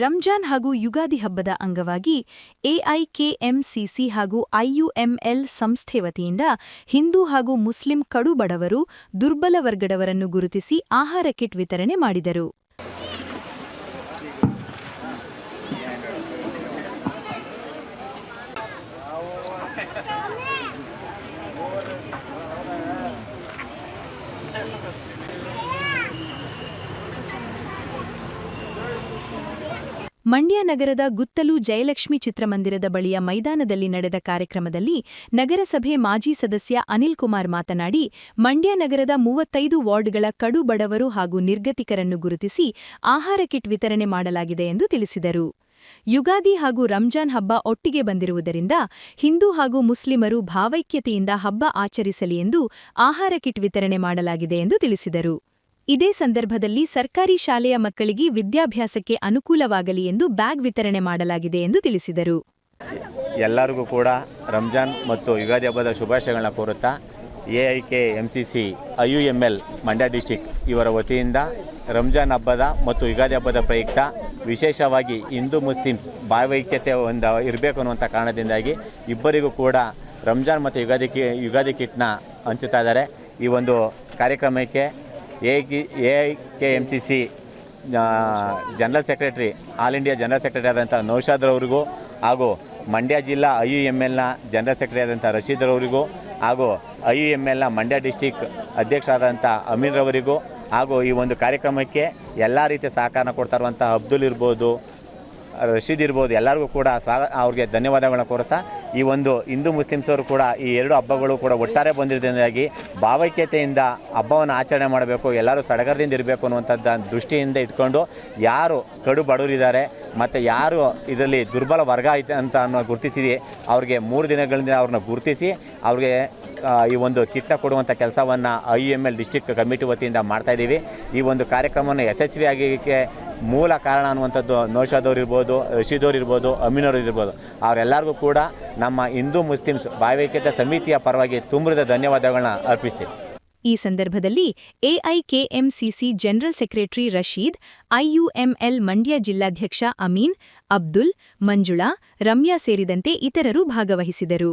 ರಂಜಾನ್ ಹಾಗೂ ಯುಗಾದಿ ಹಬ್ಬದ ಅಂಗವಾಗಿ ಎಐಕೆಎಂಸಿಸಿ ಹಾಗೂ ಐಯುಎಂಎಲ್ ಸಂಸ್ಥೆ ವತಿಯಿಂದ ಹಿಂದೂ ಹಾಗೂ ಮುಸ್ಲಿಂ ಕಡು ಬಡವರು, ದುರ್ಬಲ ವರ್ಗದವರನ್ನು ಗುರುತಿಸಿ ಆಹಾರ ಕಿಟ್ ವಿತರಣೆ ಮಾಡಿದರು. ಮಂಡ್ಯ ನಗರದ ಗುತ್ತಲು ಜಯಲಕ್ಷ್ಮಿ ಚಿತ್ರಮಂದಿರದ ಬಳಿಯ ಮೈದಾನದಲ್ಲಿ ನಡೆದ ಕಾರ್ಯಕ್ರಮದಲ್ಲಿ ನಗರಸಭೆ ಮಾಜಿ ಸದಸ್ಯ ಅನಿಲ್ ಕುಮಾರ್ ಮಾತನಾಡಿ, ಮಂಡ್ಯ ನಗರದ 35 ವಾರ್ಡ್ಗಳ ಕಡು ಬಡವರು ಹಾಗೂ ನಿರ್ಗತಿಕರನ್ನು ಗುರುತಿಸಿ ಆಹಾರ ಕಿಟ್ ವಿತರಣೆ ಮಾಡಲಾಗಿದೆ ಎಂದು ತಿಳಿಸಿದರು. ಯುಗಾದಿ ಹಾಗೂ ರಂಜಾನ್ ಹಬ್ಬ ಒಟ್ಟಿಗೆ ಬಂದಿರುವುದರಿಂದ ಹಿಂದೂ ಹಾಗೂ ಮುಸ್ಲಿಮರು ಭಾವೈಕ್ಯತೆಯಿಂದ ಹಬ್ಬ ಆಚರಿಸಲಿ ಎಂದು ಆಹಾರ ಕಿಟ್ ವಿತರಣೆ ಮಾಡಲಾಗಿದೆ ಎಂದು ತಿಳಿಸಿದರು. ಇದೇ ಸಂದರ್ಭದಲ್ಲಿ ಸರ್ಕಾರಿ ಶಾಲೆಯ ಮಕ್ಕಳಿಗೆ ವಿದ್ಯಾಭ್ಯಾಸಕ್ಕೆ ಅನುಕೂಲವಾಗಲಿ ಎಂದು ಬ್ಯಾಗ್ ವಿತರಣೆ ಮಾಡಲಾಗಿದೆ ಎಂದು ತಿಳಿಸಿದರು. ಎಲ್ಲರಿಗೂ ಕೂಡ ರಂಜಾನ್ ಮತ್ತು ಯುಗಾದಿ ಹಬ್ಬದ ಶುಭಾಶಯಗಳನ್ನ ಕೋರುತ್ತಾ ಎಐಕೆಎಂಸಿಸಿ ಐಯುಎಂಎಲ್ ಮಂಡ್ಯ ಡಿಸ್ಟಿಕ್ ಇವರ ವತಿಯಿಂದ ರಂಜಾನ್ ಹಬ್ಬದ ಮತ್ತು ಯುಗಾದಿ ಹಬ್ಬದ ಪ್ರಯುಕ್ತ ವಿಶೇಷವಾಗಿ ಹಿಂದೂ ಮುಸ್ಲಿಮ್ಸ್ ಭಾವೈಕ್ಯತೆ ಇರಬೇಕು ಅನ್ನುವಂಥ ಕಾರಣದಿಂದಾಗಿ ಇಬ್ಬರಿಗೂ ಕೂಡ ರಂಜಾನ್ ಮತ್ತು ಯುಗಾದಿ ಕಿಟ್ನ ಹಂಚುತ್ತಾ ಇದ್ದಾರೆ. ಈ ಒಂದು ಕಾರ್ಯಕ್ರಮಕ್ಕೆ AIKMCC general secretary, all India general secretary ಆದಂಥ ನೌಶಾದ್ರವರಿಗೂ ಹಾಗೂ ಮಂಡ್ಯ ಜಿಲ್ಲಾ ಐಯುಎಂಎಲ್ನ ಜನರಲ್ ಸೆಕ್ರೆಟರಿ ಆದಂಥ ರಶೀದ್ರವರಿಗೂ ಹಾಗೂ ಐಯುಎಂಎಲ್ನ ಮಂಡ್ಯ ಡಿಸ್ಟಿಕ್ ಅಧ್ಯಕ್ಷರಾದಂಥ ಅಮೀನ್ರವರಿಗೂ ಹಾಗೂ ಈ ಒಂದು ಕಾರ್ಯಕ್ರಮಕ್ಕೆ ಎಲ್ಲ ರೀತಿಯ ಸಹಕಾರ ಕೊಡ್ತಾ ಇರುವಂಥ ಅಬ್ದುಲ್ ಇರ್ಬೋದು, ರಶೀದ್ ಇರ್ಬೋದು, ಎಲ್ಲರಿಗೂ ಕೂಡ ಅವ್ರಿಗೆ ಧನ್ಯವಾದಗಳನ್ನ ಕೋರುತ್ತಾ ಈ ಒಂದು ಹಿಂದೂ ಮುಸ್ಲಿಮ್ಸವರು ಕೂಡ ಈ ಎರಡು ಹಬ್ಬಗಳು ಕೂಡ ಒಟ್ಟಾರೆ ಬಂದಿರೋದ್ರಿಂದಾಗಿ ಭಾವೈಕ್ಯತೆಯಿಂದ ಹಬ್ಬವನ್ನು ಆಚರಣೆ ಮಾಡಬೇಕು, ಎಲ್ಲರೂ ಸಡಗರದಿಂದ ಇರಬೇಕು ಅನ್ನುವಂಥದ್ದು ದೃಷ್ಟಿಯಿಂದ ಇಟ್ಕೊಂಡು ಯಾರು ಕಡು ಬಡವರಿದ್ದಾರೆ ಮತ್ತು ಯಾರು ಇದರಲ್ಲಿ ದುರ್ಬಲ ವರ್ಗ ಐತೆ ಅಂತ ಗುರುತಿಸಿ ಅವ್ರಿಗೆ 3 ದಿನಗಳಿಂದ ಅವ್ರನ್ನ ಗುರುತಿಸಿ ಅವ್ರಿಗೆ ಈ ಒಂದು ಕಿಟ್ನ ಕೊಡುವಂಥ ಕೆಲಸವನ್ನು ಐಯುಎಂಎಲ್ ಡಿಸ್ಟಿಕ್ ಕಮಿಟಿ ವತಿಯಿಂದ ಮಾಡ್ತಾಯಿದ್ದೀವಿ. ಈ ಒಂದು ಕಾರ್ಯಕ್ರಮವನ್ನು ಯಶಸ್ವಿಯಾಗಲಿಕ್ಕೆ ಮೂಲ ಕಾರಣ ಅನ್ನುವಂಥದ್ದು ನೌಶಾದವ್ರು ಇರ್ಬೋದು, ರಶೀದವ್ರು ಇರ್ಬೋದು, ಅಮೀನವ್ರು ಇರ್ಬೋದು, ಅವರೆಲ್ಲರಿಗೂ ಕೂಡ ನಮ್ಮ ಹಿಂದೂ ಮುಸ್ಲಿಮ್ಸ್ ಭಾವೈಕ್ಯತೆ ಸಮಿತಿಯ ಪರವಾಗಿ ತುಂಬಿದ ಧನ್ಯವಾದಗಳನ್ನ ಅರ್ಪಿಸ್ತೀವಿ. ಈ ಸಂದರ್ಭದಲ್ಲಿ AIKMCC general secretary Rashid, IUML Mandya ಜಿಲ್ಲಾಧ್ಯಕ್ಷ ಅಮೀನ್, ಅಬ್ದುಲ್, ಮಂಜುಳಾ, ರಮ್ಯಾ ಸೇರಿದಂತೆ ಇತರರು ಭಾಗವಹಿಸಿದರು.